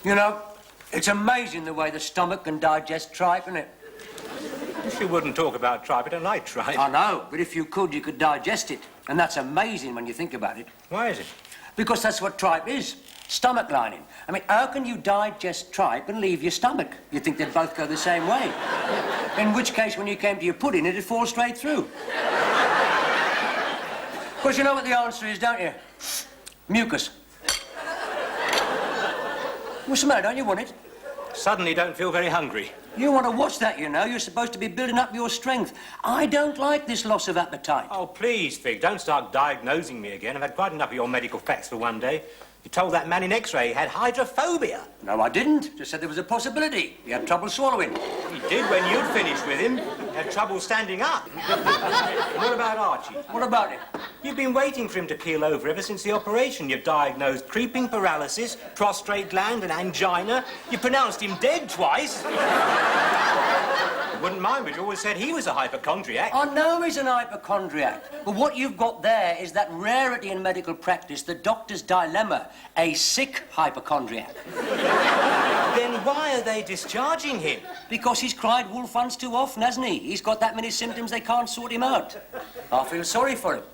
You know, it's amazing the way the stomach can digest tripe, isn't it? Wish you wouldn't talk about tripe. I don't like tripe. I know, but if you could digest it. And that's amazing when you think about it. Why is it? Because that's what tripe is. Stomach lining. I mean, how can you digest tripe and leave your stomach? You'd think they'd both go the same way. In which case, when you came to your pudding, it'd fall straight through. Of course, you know what the answer is, don't you? Mucus. What's the matter? Don't you want it? Suddenly don't feel very hungry. You want to watch that, you know. You're supposed to be building up your strength. I don't like this loss of appetite. Oh, please, Fig, don't start diagnosing me again. I've had quite enough of your medical facts for one day. You told that man in X-ray he had hydrophobia. No, I didn't. Just said there was a possibility. He had trouble swallowing. He did when you'd finished with him. He had trouble standing up. What about Archie? What about him? You've been waiting for him to keel over ever since the operation. You've diagnosed creeping paralysis, prostrate gland and angina. You pronounced him dead twice. I wouldn't mind, but you always said he was a hypochondriac. I know he's an hypochondriac. But what you've got there is that rarity in medical practice, the doctor's dilemma, a sick hypochondriac. Then why are they discharging him? Because he's cried wolf once too often, hasn't he? He's got that many symptoms they can't sort him out. I feel sorry for him.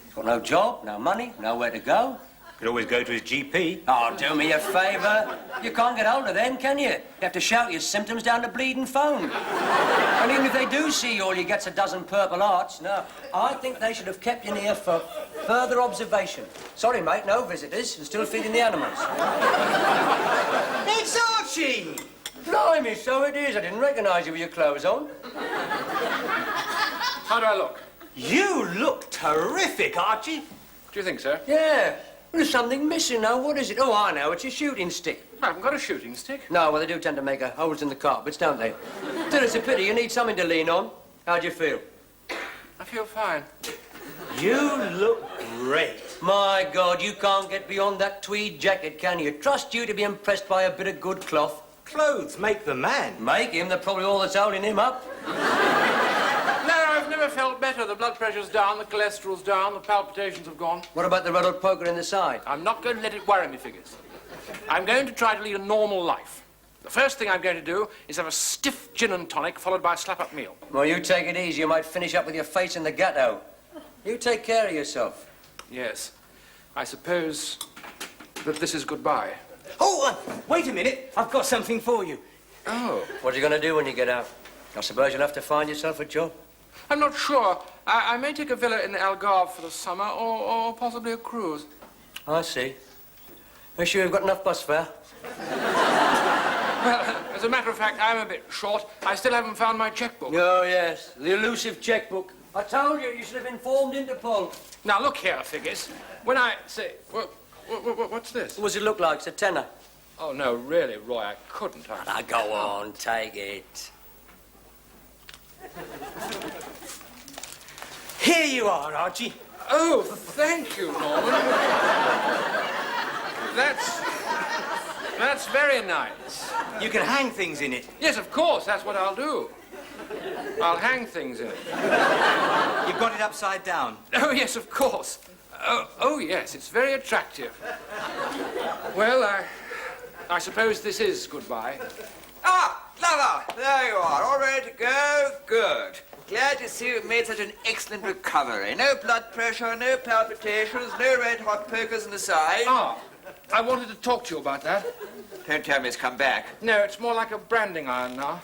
He's got no job, no money, nowhere to go. Could always go to his GP. Oh, do me a favour. You can't get older then, can you? You have to shout your symptoms down the bleeding phone. And even if they do see you, all you get's a dozen Purple Hearts. No, I think they should have kept you here for further observation. Sorry, mate, no visitors. We're still feeding the animals. It's Archie! Blimey, so it is. I didn't recognise you with your clothes on. How do I look? You look terrific, Archie. Do you think so? Yeah. There's something missing now. What is it? Oh, I know. It's your shooting stick. I haven't got a shooting stick. No, well, they do tend to make holes in the carpets, don't they? Still, it's a pity. You need something to lean on. How do you feel? I feel fine. You look great. My God, you can't get beyond that tweed jacket, can you? Trust you to be impressed by a bit of good cloth. Clothes make the man. Make him? They're probably all that's holding him up. No, I've never felt better. The blood pressure's down, the cholesterol's down, the palpitations have gone. What about the red hot poker in the side? I'm not going to let it worry me, Figgis. I'm going to try to lead a normal life. The first thing I'm going to do is have a stiff gin and tonic followed by a slap-up meal. Well, you take it easy. You might finish up with your face in the ghetto. You take care of yourself. Yes. I suppose that this is goodbye. Oh, wait a minute. I've got something for you. Oh. What are you going to do when you get out? I suppose you'll have to find yourself a job. I'm not sure. I may take a villa in Algarve for the summer or possibly a cruise. I see. Are you sure you've got enough bus fare? Well, as a matter of fact, I'm a bit short. I still haven't found my checkbook. Oh, yes. The elusive checkbook. I told you should have informed Interpol. Now, look here, Figgis. When I say... what's this? What does it look like? It's a tenner. Oh, no, really, Roy, I couldn't. Now, go on, take it. Here you are, Archie. Oh, thank you, Norman. That's very nice. You can hang things in it. Yes, of course, that's what I'll do. I'll hang things in it. You've got it upside down. Oh, yes, of course. Oh, yes, it's very attractive. Well, I suppose this is goodbye. Ah, Clever, there you are, all ready to go. Good. Glad to see you've made such an excellent recovery. No blood pressure, no palpitations, no red hot pokers in the side. Ah, I wanted to talk to you about that. Don't tell me it's come back. No, it's more like a branding iron now.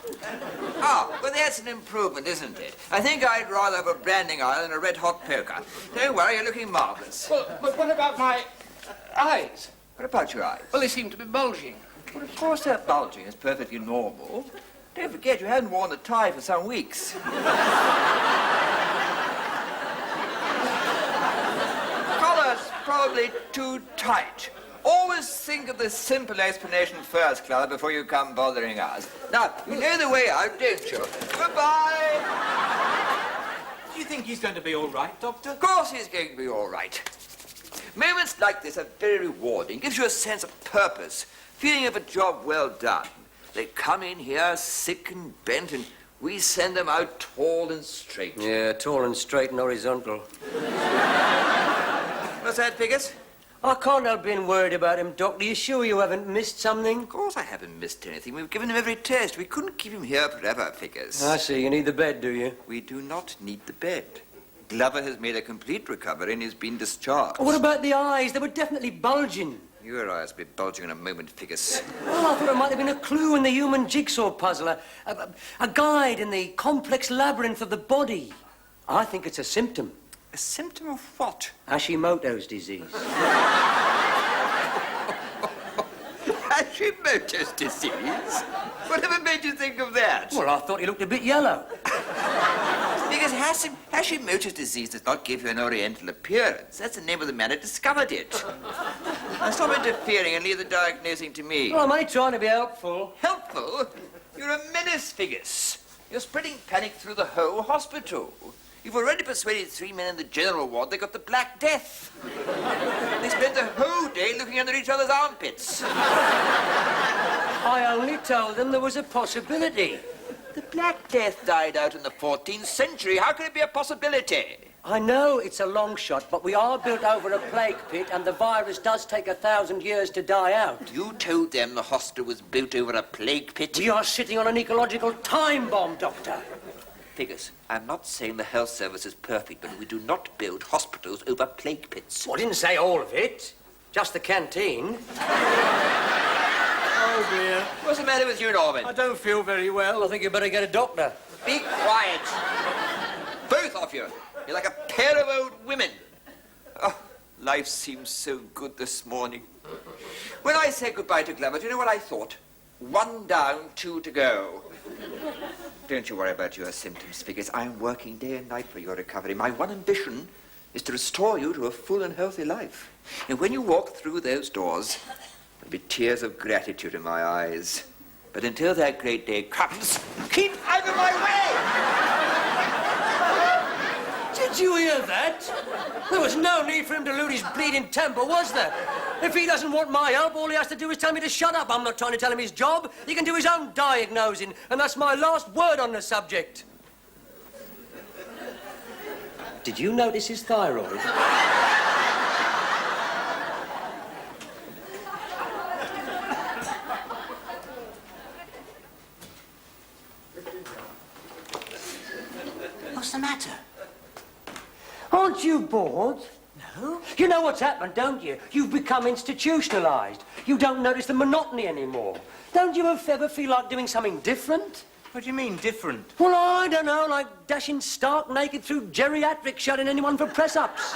Ah, well, that's an improvement, isn't it? I think I'd rather have a branding iron than a red hot poker. Don't worry, you're looking marvellous. Well, but what about my eyes? What about your eyes? Well, they seem to be bulging. Well, of course they're bulging. It's perfectly normal. Don't forget, you hadn't worn the tie for some weeks. Collar's probably too tight. Always think of the simple explanation first, Clara, before you come bothering us. Now, you know the way out, don't you? Goodbye! Do you think he's going to be all right, Doctor? Of course he's going to be all right. Moments like this are very rewarding. Gives you a sense of purpose, feeling of a job well done. They come in here sick and bent, and we send them out tall and straight. Yeah, tall and straight and horizontal. What's that, Figgis? I can't help being worried about him, Doctor. You sure you haven't missed something? Of course I haven't missed anything. We've given him every test. We couldn't keep him here forever, Figgis. I see. You need the bed, do you? We do not need the bed. Glover has made a complete recovery and he's been discharged. What about the eyes? They were definitely bulging. Your eyes will be bulging in a moment, Figgis. Well, I thought it might have been a clue in the human jigsaw puzzle, a guide in the complex labyrinth of the body. I think it's a symptom. A symptom of what? Hashimoto's disease. Hashimoto's disease? Whatever made you think of that? Well, I thought he looked a bit yellow. Because Hashimoto's disease does not give you an oriental appearance. That's the name of the man who discovered it. Now stop interfering and leave the diagnosing to me. Well, I'm only trying to be helpful. Helpful? You're a menace, Figgis. You're spreading panic through the whole hospital. You've already persuaded 3 men in the general ward they got the Black Death. They spent the whole day looking under each other's armpits. I only told them there was a possibility. The Black Death died out in the 14th century. How can it be a possibility? I know it's a long shot, but we are built over a plague pit, and the virus does take 1,000 years to die out. You told them the hospital was built over a plague pit? We are sitting on an ecological time bomb, Doctor. Figgis, I'm not saying the health service is perfect, but we do not build hospitals over plague pits. Well, I didn't say all of it. Just the canteen. Oh, dear. What's the matter with you, Norman? I don't feel very well. I think you better get a doctor. Be quiet. Both of you. You're like a pair of old women. Oh, life seems so good this morning. When I said goodbye to Glover, do you know what I thought? 1 down, 2 to go. Don't you worry about your symptoms, Figgis. I'm working day and night for your recovery. My one ambition is to restore you to a full and healthy life. And when you walk through those doors, there'll be tears of gratitude in my eyes. But until that great day comes, keep out of my way! Did you hear that? There was no need for him to lose his bleeding temper, was there? If he doesn't want my help, all he has to do is tell me to shut up. I'm not trying to tell him his job. He can do his own diagnosing, and that's my last word on the subject. Did you notice his thyroid? What's the matter? Aren't you bored? No. You know what's happened, don't you? You've become institutionalized. You don't notice the monotony anymore. Don't you ever feel like doing something different? What do you mean, different? Well, I don't know, like dashing stark naked through geriatrics, shutting anyone for press-ups.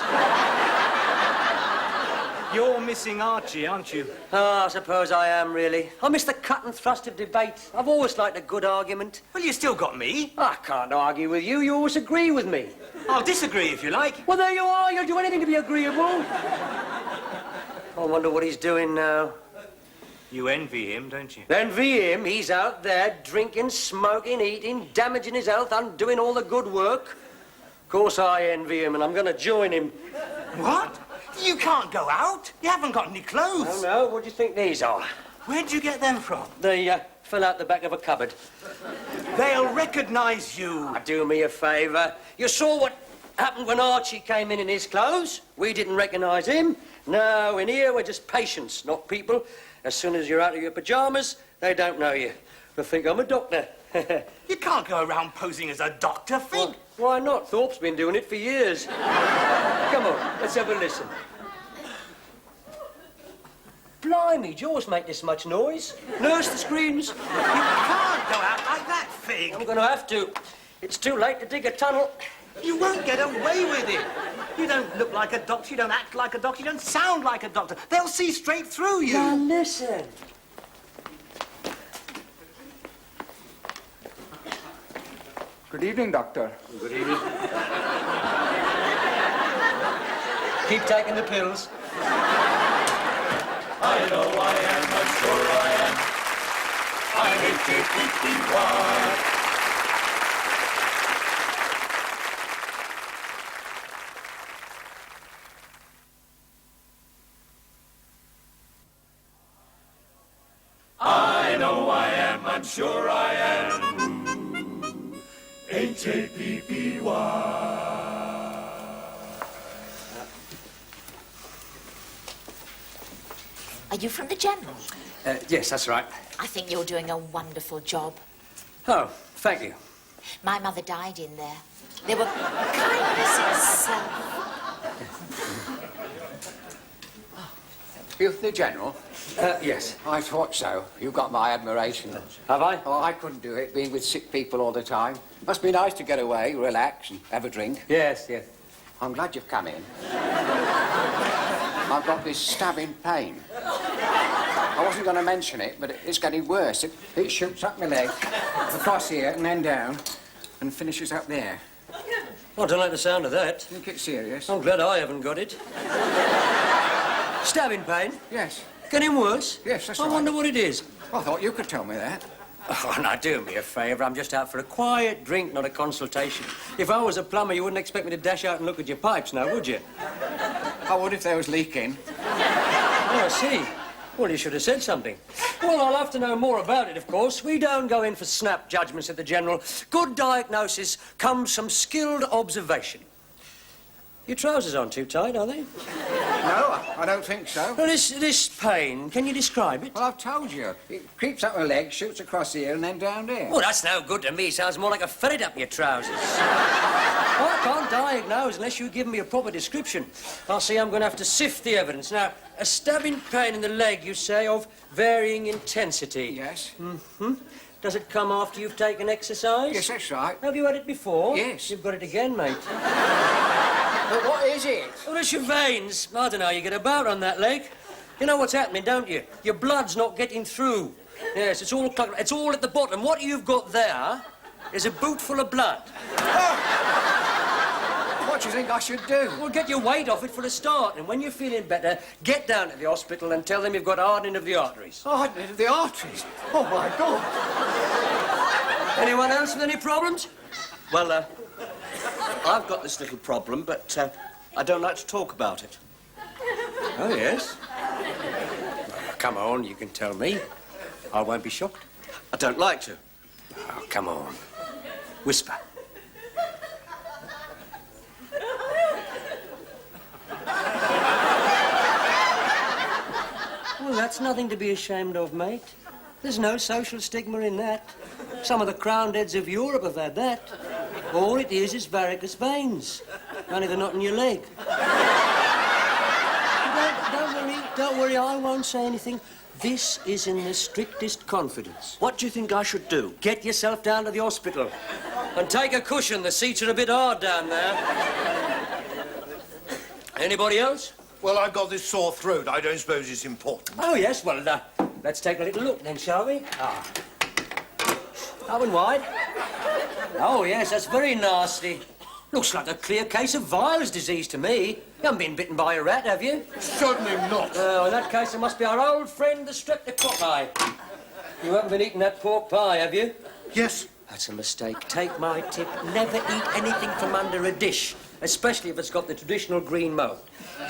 You're missing Archie, aren't you? Oh, I suppose I am, really. I miss the cut and thrust of debate. I've always liked a good argument. Well, you still got me. I can't argue with you. You always agree with me. I'll disagree if you like. Well, there you are. You'll do anything to be agreeable. I wonder what he's doing now. You envy him, don't you? Envy him. He's out there drinking, smoking, eating, damaging his health, undoing all the good work. Of course I envy him, and I'm going to join him. What? You can't go out. You haven't got any clothes. Oh, no. What do you think these are? Where'd you get them from? They fell out the back of a cupboard. They'll recognise you. Ah, do me a favour. You saw what happened when Archie came in his clothes? We didn't recognise him. No, in here we're just patients, not people. As soon as you're out of your pyjamas, they don't know you. They think I'm a doctor. You can't go around posing as a doctor, Fig. Well, why not? Thorpe's been doing it for years. Come on, let's have a listen. Blimey, do you always make this much noise? Nurse the screens. You can't go out like that, Fig. I'm going to have to. It's too late to dig a tunnel. You won't get away with it. You don't look like a doctor, you don't act like a doctor, you don't sound like a doctor. They'll see straight through you. Now listen. Good evening, Doctor. Good evening. Keep taking the pills. I know I am, I'm sure I am. I'm H-A-P-P-Y. I know I am, I'm sure I am. H-A-P-P-Y. Are you from the General? Yes, that's right. I think you're doing a wonderful job. Oh, thank you. My mother died in there. They were kindness itself. You the General? Yes. I thought so. You got my admiration. Have I? Oh, I couldn't do it, being with sick people all the time. Must be nice to get away, relax, and have a drink. Yes, yes. I'm glad you've come in. I've got this stabbing pain. I wasn't going to mention it, but it's getting worse. It shoots up my leg, across here, and then down, and finishes up there. I don't like the sound of that. Think it's serious? I'm glad I haven't got it. Stabbing pain? Yes. Getting worse? Yes, that's I right. wonder what it is. I thought you could tell me that. Oh, now, do me a favour. I'm just out for a quiet drink, not a consultation. If I was a plumber, you wouldn't expect me to dash out and look at your pipes now, would you? I would if they was leaking. Oh, I see. Well, you should have said something. Well, I'll have to know more about it, of course. We don't go in for snap judgments at the General. Good diagnosis comes from skilled observation. Your trousers aren't too tight, are they? No, I don't think so. Well, this pain, can you describe it? Well, I've told you. It creeps up my leg, shoots across here, and then down there. Well, that's no good to me. Sounds more like a ferret up your trousers. I can't diagnose unless you give me a proper description. I'll see I'm going to have to sift the evidence. Now, a stabbing pain in the leg, you say, of varying intensity. Yes. Mm-hmm. Does it come after you've taken exercise? Yes, that's right. Have you had it before? Yes. You've got it again, mate. But what is it? Well, it's your veins. I don't know, you get about on that leg. You know what's happening, don't you? Your blood's not getting through. Yes, it's all at the bottom. What you've got there is a boot full of blood. What do you think I should do? Well, get your weight off it for a start, and when you're feeling better, get down to the hospital and tell them you've got hardening of the arteries. Hardening of the arteries? Oh, my God. Anyone else with any problems? Well, I've got this little problem, but I don't like to talk about it. Oh, yes? Well, come on, you can tell me. I won't be shocked. I don't like to. Oh, come on. Whisper. Well, that's nothing to be ashamed of, mate. There's no social stigma in that. Some of the crowned heads of Europe have had that. All it is varicose veins. Only they're not in your leg. Don't worry, I won't say anything. This is in the strictest confidence. What do you think I should do? Get yourself down to the hospital. And take a cushion. The seats are a bit hard down there. Anybody else? Well, I've got this sore throat. I don't suppose it's important. Oh, yes. Well, let's take a little look then, shall we? Up and wide. Oh, yes, that's very nasty. Looks like a clear case of Weil's disease to me. You haven't been bitten by a rat, have you? Certainly not. Oh, in that case, it must be our old friend, the streptococci. You haven't been eating that pork pie, have you? Yes. That's a mistake. Take my tip. Never eat anything from under a dish, especially if it's got the traditional green mould.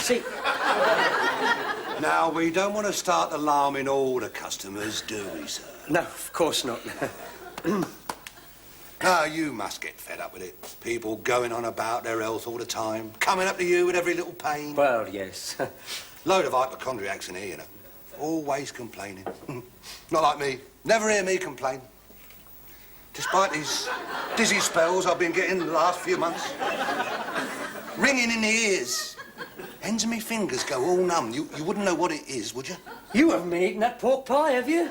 See? Now, we don't want to start alarming all the customers, do we, sir? No, of course not. Ah, you must get fed up with it. People going on about their health all the time, coming up to you with every little pain. Well, yes. Load of hypochondriacs in here, you know. Always complaining. Not like me. Never hear me complain. Despite these dizzy spells I've been getting the last few months. Ringing in the ears. Ends of me fingers go all numb. You wouldn't know what it is, would you? You haven't been eating that pork pie, have you?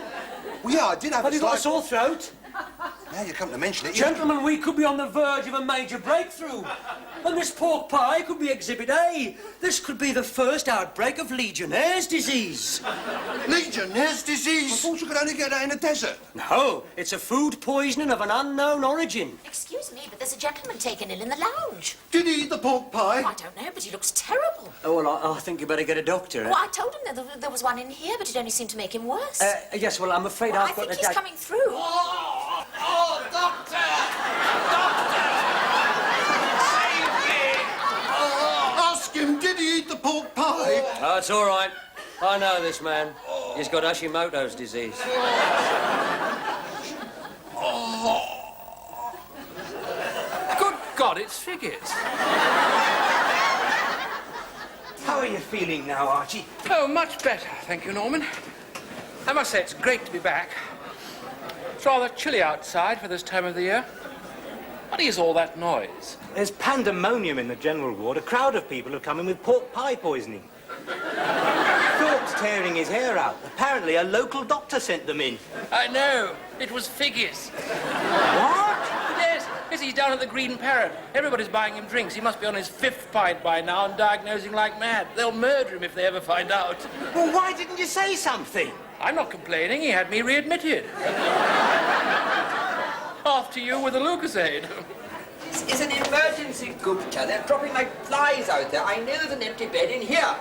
Well, yeah, I did have Have you got a slight... sore throat? Now you come to mention it... Gentlemen, we could be on the verge of a major breakthrough. And this pork pie could be Exhibit A. This could be the first outbreak of Legionnaire's disease. Legionnaire's disease? I thought you could only get that in the desert. No, it's a food poisoning of an unknown origin. Excuse me, but there's a gentleman taken in the lounge. Did he eat the pork pie? Oh, I don't know, but he looks terrible. Oh, well, I think you better get a doctor. Well, I told him that there was one in here, but it only seemed to make him worse. Yes, well, I'm afraid Well, I I've got think to... he's coming through. Oh, doctor! Doctor! Save me! Ask him, did he eat the pork pie? Oh, it's all right. I know this man. He's got Hashimoto's disease. Good God, it's Figgis. How are are you feeling now, Archie? Oh, much better, thank you, Norman. I must say it's great to be back. It's rather chilly outside for this time of the year. What is all that noise? There's pandemonium in the general ward. A crowd of people have come in with pork pie poisoning. Thorpe's tearing his hair out. Apparently a local doctor sent them in. I know. It was Figgis. What? Yes, he's down at the Green Parrot. Everybody's buying him drinks. He must be on his 5th pint by now and diagnosing like mad. They'll murder him if they ever find out. Well, why didn't you say something? I'm not complaining. He had me readmitted. After you with a Lucasade. This is an emergency, Gupta. They're dropping like flies out there. I know there's an empty bed in here.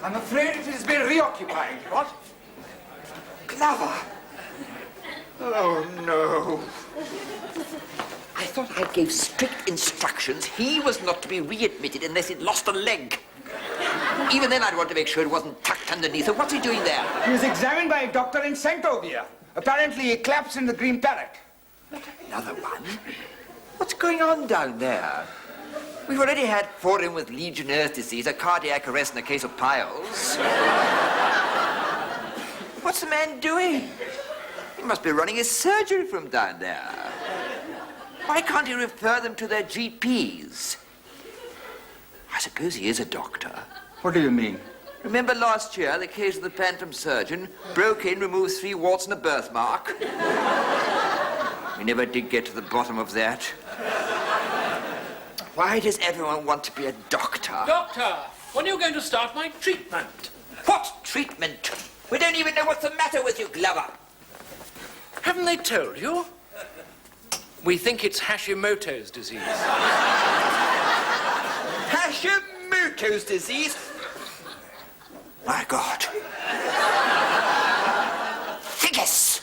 I'm afraid it has been reoccupied. What? Glover. Oh, no. I thought I gave strict instructions. He was not to be readmitted unless he'd lost a leg. Even then, I'd want to make sure it wasn't tucked underneath. So what's he doing there? He was examined by a doctor in St. Obia. Apparently, he collapsed in the Green Parrot. Another one? What's going on down there? We've already had 4 in with Legionnaire's disease, a cardiac arrest, and a case of piles. What's the man doing? He must be running his surgery from down there. Why can't he refer them to their GPs? I suppose he is a doctor. What do you mean? Remember last year, the case of the phantom surgeon? Broke in, removed 3 warts and a birthmark. We never did get to the bottom of that. Why does everyone want to be a doctor? Doctor, when are you going to start my treatment? What treatment? We don't even know what's the matter with you, Glover. Haven't they told you? We think it's Hashimoto's disease. Hashimoto's disease? My God. Figgis!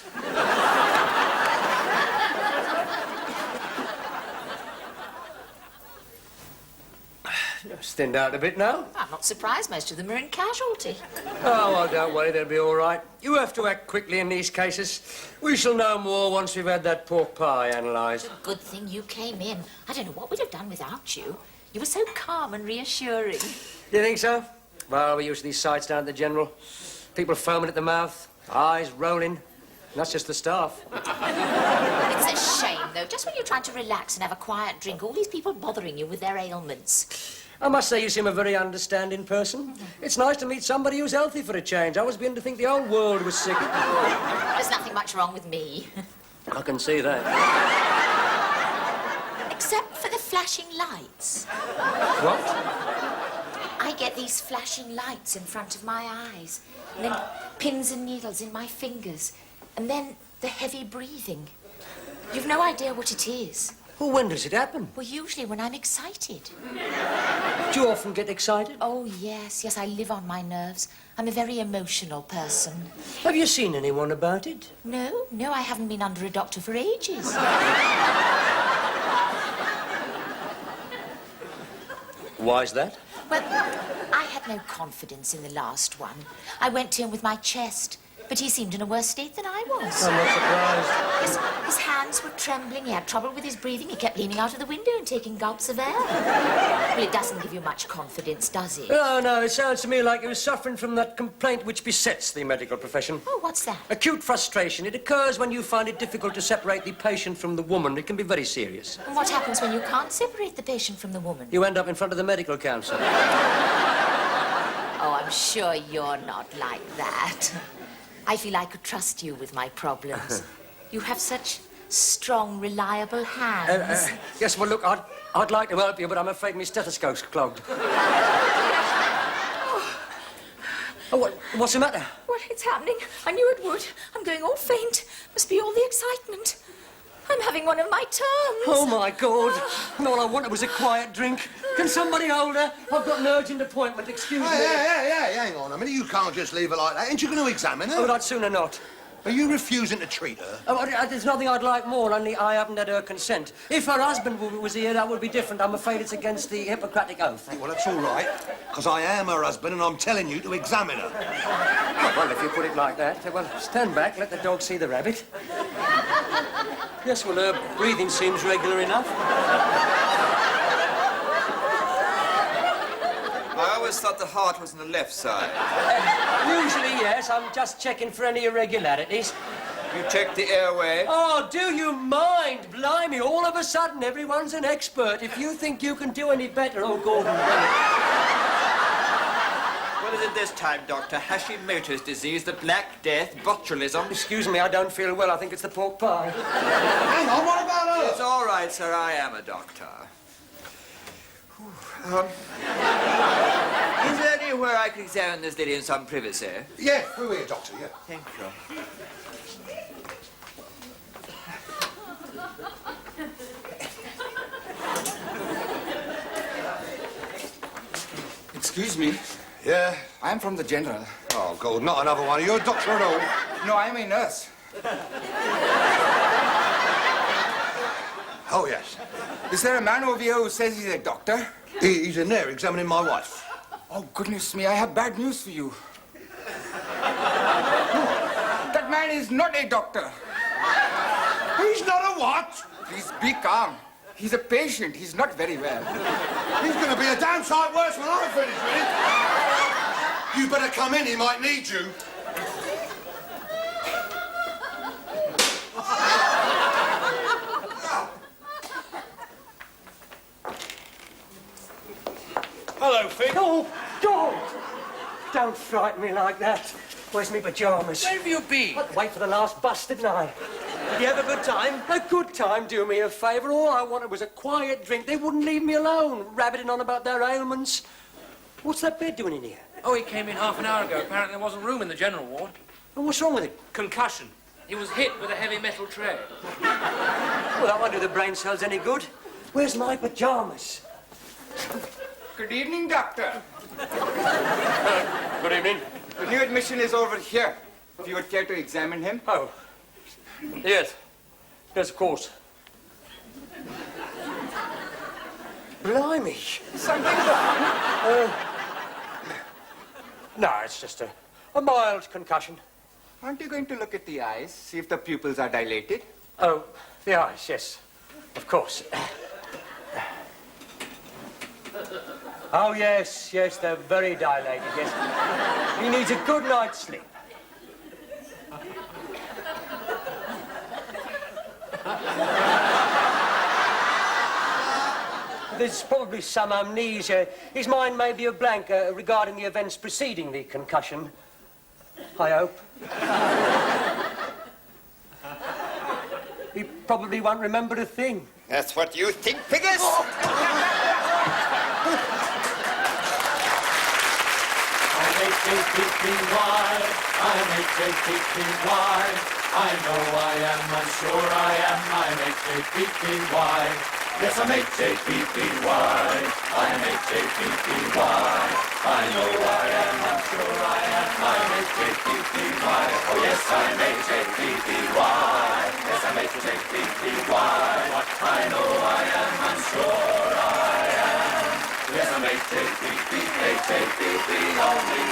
It's thinned out a bit now. I'm not surprised most of them are in casualty. Oh, well, don't worry, they'll be all right. You have to act quickly in these cases. We shall know more once we've had that pork pie analysed. Good thing you came in. I don't know what we'd have done without you. You were so calm and reassuring. You think so? Well, we're used to these sights down at the General. People foaming at the mouth, eyes rolling. And that's just the staff. It's a shame, though. Just when you're trying to relax and have a quiet drink, all these people bothering you with their ailments. I must say you seem a very understanding person. It's nice to meet somebody who's healthy for a change. I was beginning to think the whole world was sick. There's nothing much wrong with me. I can see that. Except for the flashing lights. What? I get these flashing lights in front of my eyes, and then pins and needles in my fingers, and then the heavy breathing. You've no idea what it is. Well, when does it happen? Well, usually when I'm excited. Do you often get excited? Oh, yes, I live on my nerves. I'm a very emotional person. Have you seen anyone about it? No, I haven't been under a doctor for ages. Why's that? Well, I had no confidence in the last one. I went to him with my chest, but he seemed in a worse state than I was. I'm not surprised. His hands were trembling, he had trouble with his breathing, he kept leaning out of the window and taking gulps of air. Well, it doesn't give you much confidence, does it? No, it sounds to me like he was suffering from that complaint which besets the medical profession. Oh, what's that? Acute frustration. It occurs when you find it difficult to separate the patient from the woman. It can be very serious. And what happens when you can't separate the patient from the woman? You end up in front of the medical council. Oh, I'm sure you're not like that. I feel I could trust you with my problems. You have such strong, reliable hands. Yes, well, look, I'd like to help you, but I'm afraid my stethoscope's clogged. Oh, what's the matter? Well, it's happening. I knew it would. I'm going all faint. Must be all the excitement. I'm having one of my turns. Oh, my God. And all I wanted was a quiet drink. Can somebody hold her? I've got an urgent appointment, excuse me. Hey, hang on a minute. You can't just leave her like that. Ain't you going to examine her? Oh, but I'd sooner not. Are you refusing to treat her? Oh, there's nothing I'd like more, only I haven't had her consent. If her husband was here, that would be different. I'm afraid it's against the Hippocratic Oath. Well, that's all right, because I am her husband and I'm telling you to examine her. Well, if you put it like that, well, stand back, let the dog see the rabbit. Yes, well, her breathing seems regular enough. I always thought the heart was on the left side. Usually, yes. I'm just checking for any irregularities. You checked the airway? Oh, do you mind? Blimey, all of a sudden, everyone's an expert. If you think you can do any better, oh, Gordon Bennett. What is it this time, Doctor? Hashimoto's disease, the Black Death, botulism? Excuse me, I don't feel well. I think it's the pork pie. Hang on, what about her? It's all right, sir. I am a doctor. Is there anywhere I can examine this lady in some privacy? Yeah, we're here, Doctor, yeah. Thank you. Excuse me. Yeah? I'm from the General. Oh, God, not another one. You're a doctor at all? No, I'm a nurse. Oh, yes. Is there a man over here who says he's a doctor? He's in there examining my wife. Oh, goodness me, I have bad news for you. That man is not a doctor. He's not a what? Please be calm. He's a patient. He's not very well. He's going to be a damn sight worse when I finish with him. You better come in, he might need you. Hello, Fig. Oh, don't frighten me like that. Where's me pyjamas? Where have you been? I had to wait for the last bus, didn't I? Did you have a good time? A good time, do me a favour. All I wanted was a quiet drink. They wouldn't leave me alone, rabbiting on about their ailments. What's that bed doing in here? Oh, he came in half an hour ago. Apparently there wasn't room in the general ward. And what's wrong with him? Concussion. He was hit with a heavy metal tray. Well, that won't do the brain cells any good. Where's my pyjamas? Good evening, doctor. Good evening. The new admission is over here. If you would care to examine him. Oh. Yes. Yes, of course. Blimey. Something wrong? No, it's just a mild concussion. Aren't you going to look at the eyes, see if the pupils are dilated? Oh, the eyes, yes. Of course. Oh, yes, they're very dilated, yes. He needs a good night's sleep. There's probably some amnesia. His mind may be a blank regarding the events preceding the concussion. I hope. He probably won't remember a thing. That's what you think, Figgis? I'm H-A-P-P-Y. I know I am, I'm sure I am. I'm H-A-P-P-Y. Yes, I'm H-A-P-P-Y. I'm H-A-P-P-Y. I know I am, I'm sure I am. I'm H-A-P-P-Y. Oh, yes, I'm H-A-P-P-Y. Yes, I'm H-A-P-P-Y. I know I am, I'm sure I am. Yes, I'm H-A-P-P, H-A-P-P, only